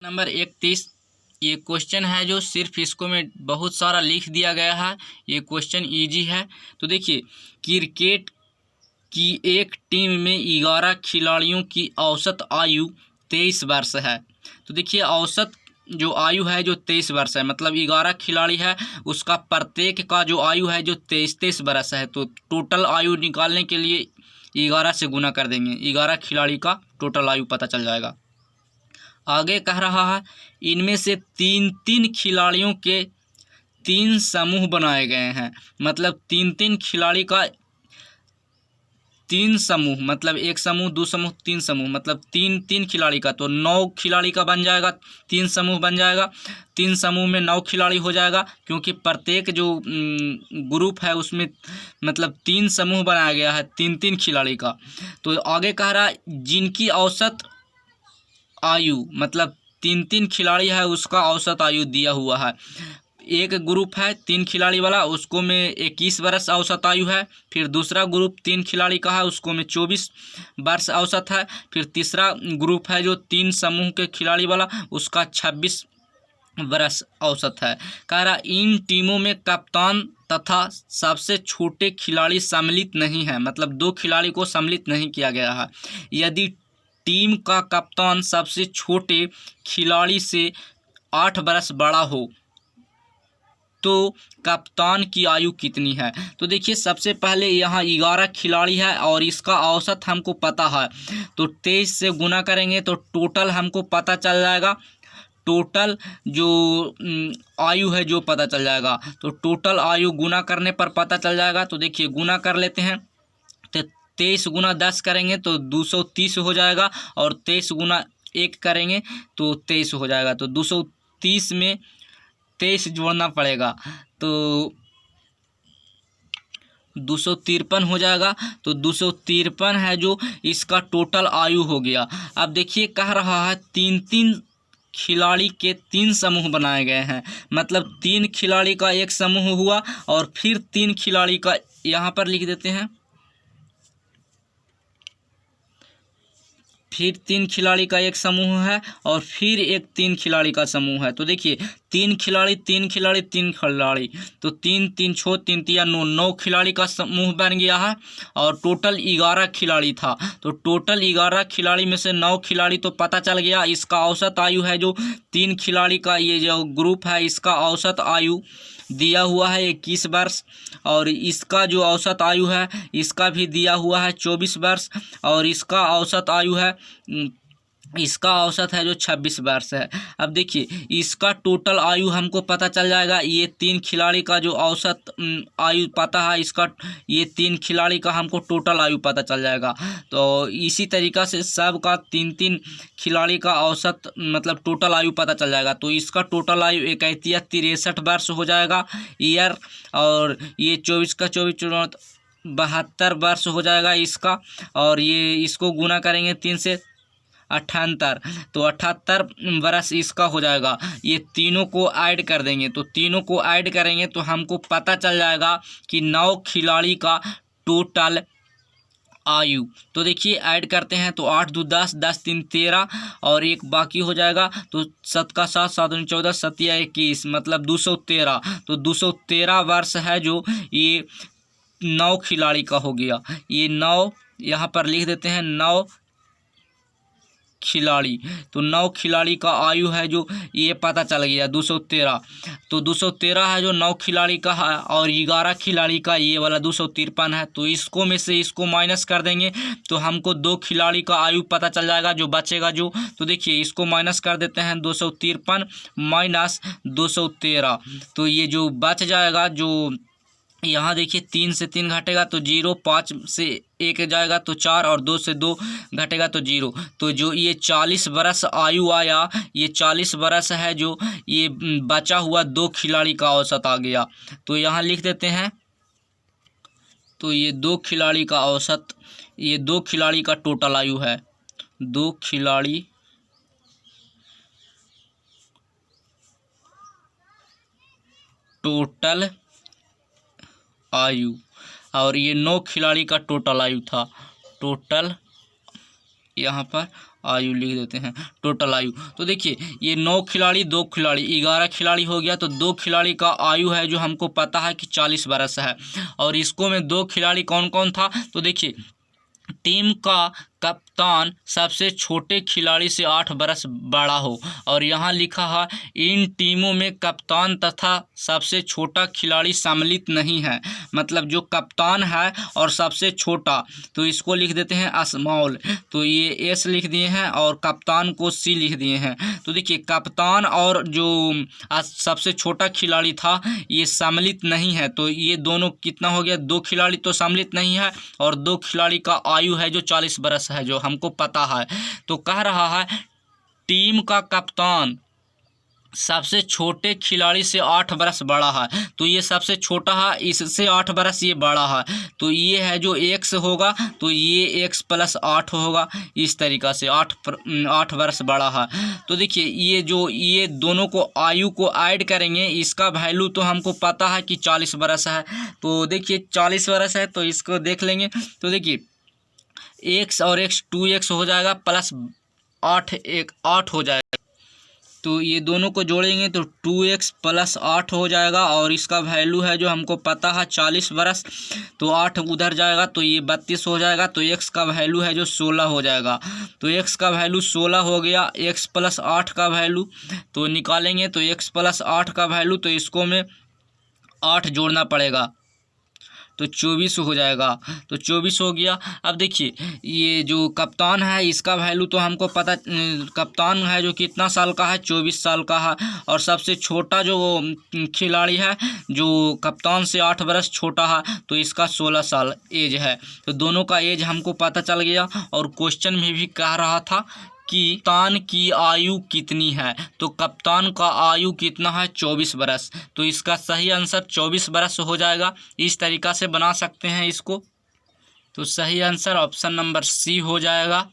Number 31 ये question है जो सिर्फ इसको में बहुत सारा लिख दिया गया है। ये क्वेश्चन इजी है। तो देखिए, क्रिकेट की एक टीम में 11 खिलाड़ियों की औसत आयु 23 वर्ष है। तो देखिए, औसत जो आयु है जो 23 वर्ष है, मतलब 11 खिलाड़ी है, उसका प्रत्येक का जो आयु है जो 23 वर्ष है। तो टोटल आयु निकालने के लिए 11 से गुना कर देंगे, 11 खिलाड़ी का टोटल आयु पता चल जाएगा। आगे कह रहा है, इनमें से तीन तीन खिलाड़ियों के 3 समूह बनाए गए हैं। मतलब तीन तीन खिलाड़ी का 3 समूह, मतलब एक समूह, दो समूह, 3 समूह, मतलब तीन तीन खिलाड़ी का, तो 9 खिलाड़ी का बन जाएगा। 3 समूह बन जाएगा, 3 समूह में 9 खिलाड़ी हो जाएगा, क्योंकि प्रत्येक जो ग्रुप है उसमें मतलब 3 समूह बनाया गया है, 3 खिलाड़ी का। तो आगे कह रहा है, जिनकी औसत आयु, मतलब 3 खिलाड़ी है उसका औसत आयु दिया हुआ है। एक ग्रुप है 3 खिलाड़ी वाला, उसको में 21 वर्ष औसत आयु है। फिर दूसरा ग्रुप 3 खिलाड़ी का है, उसको में 24 वर्ष औसत है। फिर तीसरा ग्रुप है जो 3 समूह के खिलाड़ी वाला, उसका 26 वर्ष औसत है। कह रहा, इन टीमों में कप्तान तथा सबसे छोटे खिलाड़ी सम्मिलित नहीं है, मतलब 2 खिलाड़ी को सम्मिलित नहीं किया गया है। यदि टीम का कप्तान सबसे छोटे खिलाड़ी से 8 वर्ष बड़ा हो तो कप्तान की आयु कितनी है। तो देखिए, सबसे पहले यहाँ 11 खिलाड़ी है और इसका औसत हमको पता है, तो 23 से गुना करेंगे तो टोटल हमको पता चल जाएगा। टोटल जो आयु है जो पता चल जाएगा, तो टोटल आयु गुना करने पर पता चल जाएगा। तो देखिए, गुना कर लेते हैं, तो 23 गुना 10 करेंगे तो 230 हो जाएगा, और 23 गुना 1 करेंगे तो 23 हो जाएगा। तो 230 में 23 जोड़ना पड़ेगा, तो 253 हो जाएगा। तो 253 है जो इसका टोटल आयु हो गया। अब देखिए, कह रहा है 3 खिलाड़ी के 3 समूह बनाए गए हैं, मतलब 3 खिलाड़ी का एक समूह हुआ, और फिर 3 खिलाड़ी का, यहाँ पर लिख देते हैं, फिर 3 खिलाड़ी का एक समूह है, और फिर एक 3 खिलाड़ी का समूह है। तो देखिए, 3 खिलाड़ी, 3 खिलाड़ी, 3 खिलाड़ी, तो 3 3 6 3 3 9, 9 खिलाड़ी का समूह बन गया है, और टोटल 11 खिलाड़ी था। तो टोटल 11 खिलाड़ी में से 9 खिलाड़ी तो पता चल गया। इसका औसत आयु है जो 3 खिलाड़ी का ये जो ग्रुप है, इसका औसत आयु दिया हुआ है 21 वर्ष, और इसका जो औसत आयु है इसका भी दिया हुआ है 24 वर्ष, और इसका औसत आयु है, इसका औसत है जो 26 वर्ष है। अब देखिए, इसका टोटल आयु हमको पता चल जाएगा। ये 3 खिलाड़ी का जो औसत आयु पता है, इसका ये 3 खिलाड़ी का हमको टोटल आयु पता चल जाएगा। तो इसी तरीक़ा से सब का 3 खिलाड़ी का औसत मतलब टोटल आयु पता चल जाएगा। तो इसका टोटल आयु 31 63 वर्ष हो जाएगा ईयर, और ये 24 का 24 72 वर्ष हो जाएगा इसका, और ये इसको गुना करेंगे 3 से 78, तो 78 वर्ष इसका हो जाएगा। ये तीनों को ऐड कर देंगे, तो तीनों को ऐड करेंगे तो हमको पता चल जाएगा कि 9 खिलाड़ी का टोटल आयु। तो देखिए, ऐड करते हैं तो 8 2 10, 10 3 13, और एक बाकी हो जाएगा, तो 7 का 7 7 2 14, 7 या 21, मतलब 213। तो 213 वर्ष है जो ये 9 खिलाड़ी का हो गया। ये 9 यहाँ पर लिख देते हैं, 9 खिलाड़ी, तो 9 खिलाड़ी का आयु है जो ये पता चल गया 213। तो 213 है जो 9 खिलाड़ी का है, और 11 खिलाड़ी का ये वाला 253 है। तो इसको में से इसको माइनस कर देंगे तो हमको 2 खिलाड़ी का आयु पता चल जाएगा जो बचेगा जो। तो देखिए, इसको माइनस कर देते हैं, 253 माइनस 213, तो ये जो बच जाएगा, जो यहाँ देखिए 3 से 3 घटेगा तो 0, 5 से 1 जाएगा तो 4, और 2 से 2 घटेगा तो 0। तो जो ये 40 वर्ष आयु आया, ये 40 वर्ष है जो ये बचा हुआ 2 खिलाड़ी का औसत आ गया। तो यहाँ लिख देते हैं, तो ये 2 खिलाड़ी का औसत, ये 2 खिलाड़ी का टोटल आयु है, 2 खिलाड़ी टोटल आयु, और ये 9 खिलाड़ी का टोटल आयु था, टोटल यहाँ पर, आयु लिख देते हैं, टोटल आयु। तो देखिए ये 9 खिलाड़ी 2 खिलाड़ी 11 खिलाड़ी हो गया। तो 2 खिलाड़ी का आयु है जो हमको पता है कि 40 बरस है। और इसको में 2 खिलाड़ी कौन कौन था, तो देखिए टीम का कप्तान सबसे छोटे खिलाड़ी से 8 बरस बड़ा हो। और यहाँ लिखा है इन टीमों में कप्तान तथा सबसे छोटा खिलाड़ी सम्मिलित नहीं है। मतलब जो कप्तान है और सबसे छोटा, तो इसको लिख देते हैं स्मॉल। तो ये एस लिख दिए हैं और कप्तान को सी लिख दिए हैं। तो देखिए कप्तान और जो सबसे छोटा खिलाड़ी था ये सम्मिलित नहीं है। तो ये दोनों कितना हो गया, 2 खिलाड़ी तो सम्मिलित नहीं है और 2 खिलाड़ी का आयु है जो 40 बरस है, जो हमको पता है। तो कह रहा है टीम का कप्तान सबसे छोटे खिलाड़ी से 8 बरस बड़ा है। तो ये सबसे छोटा है, इससे 8 बरस ये बड़ा है। तो ये है जो x होगा, तो ये x + 8 होगा। इस तरीक़ा से 8 बरस बड़ा है। तो देखिए ये दोनों को आयु को ऐड करेंगे, इसका वैल्यू तो हमको पता है कि 40 बरस है। तो देखिए 40 बरस है, तो इसको देख लेंगे। तो देखिए x और x 2x हो जाएगा प्लस 8 हो जाएगा। तो ये दोनों को जोड़ेंगे तो 2x + 8 हो जाएगा। और इसका वैल्यू है जो हमको पता है 40 बरस। तो 8 उधर जाएगा तो ये 32 हो जाएगा। तो x का वैल्यू है जो 16 हो जाएगा। तो x का वैल्यू 16 हो गया। x + 8 का वैल्यू तो निकालेंगे, तो x + 8 का वैल्यू, तो इसको में 8 जोड़ना पड़ेगा तो 24 हो जाएगा। तो 24 हो गया। अब देखिए ये जो कप्तान है इसका वैल्यू तो हमको पता, कप्तान है जो कितना साल का है, 24 साल का है। और सबसे छोटा जो खिलाड़ी है जो कप्तान से 8 बरस छोटा है, तो इसका 16 साल एज है। तो दोनों का एज हमको पता चल गया। और क्वेश्चन में भी कह रहा था कि कप्तान की आयु कितनी है, तो कप्तान का आयु कितना है, 24 बरस। तो इसका सही आंसर 24 बरस हो जाएगा। इस तरीक़ा से बना सकते हैं इसको। तो सही आंसर ऑप्शन नंबर सी हो जाएगा।